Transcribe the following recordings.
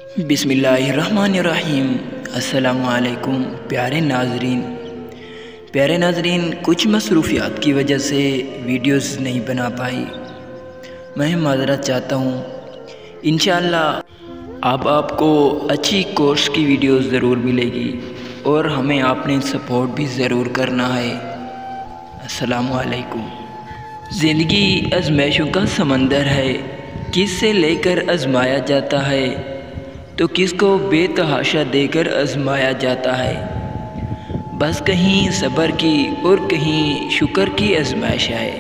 बिस्मिल्लाहिर्रहमानिर्रहीम। अस्सलामुअलैकुम प्यारे नाजरीन, कुछ मसरूफ़ियात की वजह से वीडियोस नहीं बना पाई। मैं माज़रत चाहता हूँ। इंशाअल्लाह अब आपको अच्छी कोर्स की वीडियोस ज़रूर मिलेगी और हमें आपने सपोर्ट भी ज़रूर करना है। अस्सलामुअलैकुम। ज़िंदगी आज़माइशों का समंदर है, किससे लेकर आज़माया जाता है तो किसको बेतहाशा देकर आज़माया जाता है। बस कहीं सब्र की और कहीं शुक्र की आज़माइश है।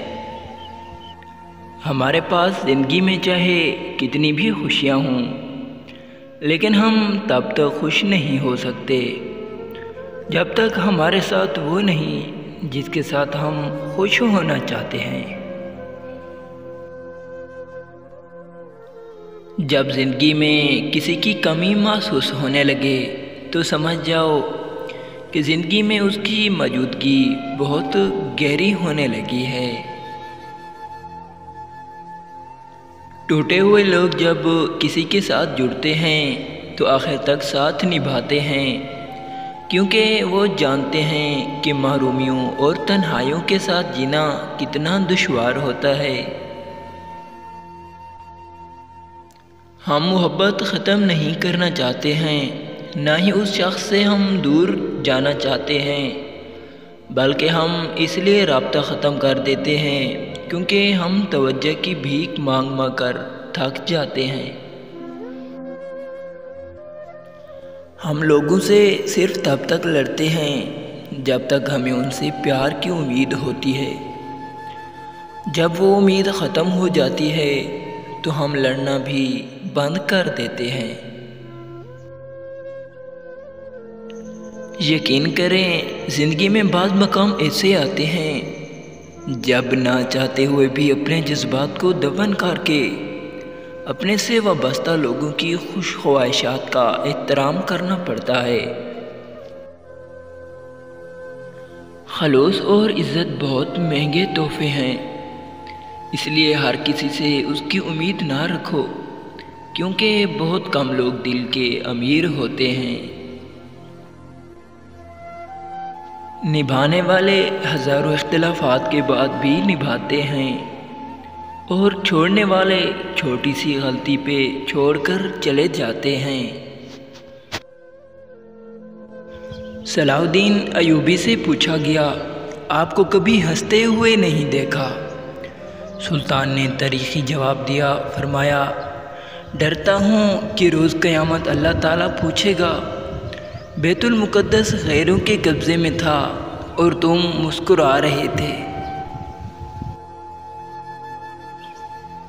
हमारे पास ज़िंदगी में चाहे कितनी भी खुशियाँ हों, लेकिन हम तब तक खुश नहीं हो सकते जब तक हमारे साथ वो नहीं जिसके साथ हम खुश होना चाहते हैं। जब ज़िंदगी में किसी की कमी महसूस होने लगे तो समझ जाओ कि ज़िंदगी में उसकी मौजूदगी बहुत गहरी होने लगी है। टूटे हुए लोग जब किसी के साथ जुड़ते हैं तो आखिर तक साथ निभाते हैं, क्योंकि वो जानते हैं कि महरूमियों और तन्हाइयों के साथ जीना कितना दुश्वार होता है। हम मोहब्बत ख़त्म नहीं करना चाहते हैं, ना ही उस शख्स से हम दूर जाना चाहते हैं, बल्कि हम इसलिए राब्ता ख़त्म कर देते हैं क्योंकि हम तवज्जो की भीख मांग मांग कर थक जाते हैं। हम लोगों से सिर्फ तब तक लड़ते हैं जब तक हमें उनसे प्यार की उम्मीद होती है। जब वो उम्मीद ख़त्म हो जाती है तो हम लड़ना भी बंद कर देते हैं। यकीन करें, ज़िंदगी में बाज़ मकाम ऐसे आते हैं जब ना चाहते हुए भी अपने जज्बात को दफन करके अपने से वाबस्ता लोगों की खुश ख्वाहिशात का एहतराम करना पड़ता है। खलूस और इज़्ज़त बहुत महंगे तोहफे हैं, इसलिए हर किसी से उसकी उम्मीद ना रखो, क्योंकि बहुत कम लोग दिल के अमीर होते हैं। निभाने वाले हज़ारों इख्तिलाफ़ात के बाद भी निभाते हैं और छोड़ने वाले छोटी सी गलती पे छोड़कर चले जाते हैं। सलाहुद्दीन अयूबी से पूछा गया, आपको कभी हंसते हुए नहीं देखा? सुल्तान ने तारीख़ी जवाब दिया, फरमाया, डरता हूँ कि रोज़ क़यामत अल्लाह ताला पूछेगा, बैतुल मुक़द्दस गैरों के कब्ज़े में था और तुम मुस्कुरा रहे थे।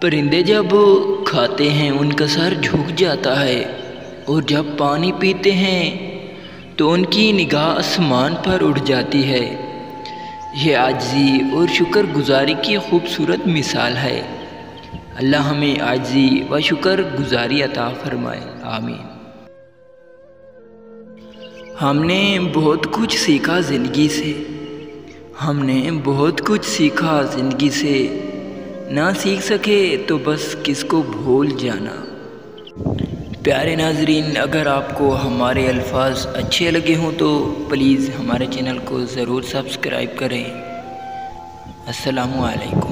परिंदे जब खाते हैं उनका सर झुक जाता है और जब पानी पीते हैं तो उनकी निगाह आसमान पर उड़ जाती है। यह आजिज़ी और शुक्रगुजारी की खूबसूरत मिसाल है। अल्लाह हमें आजिज़ी व शुक्रगुजारी अता फरमाए, आमीन। हमने बहुत कुछ सीखा ज़िंदगी से, ना सीख सके तो बस किसको भूल जाना। प्यारे नाजरीन, अगर आपको हमारे अल्फाज अच्छे लगे हों तो प्लीज़ हमारे चैनल को ज़रूर सब्सक्राइब करें। अस्सलामु अलैकुम।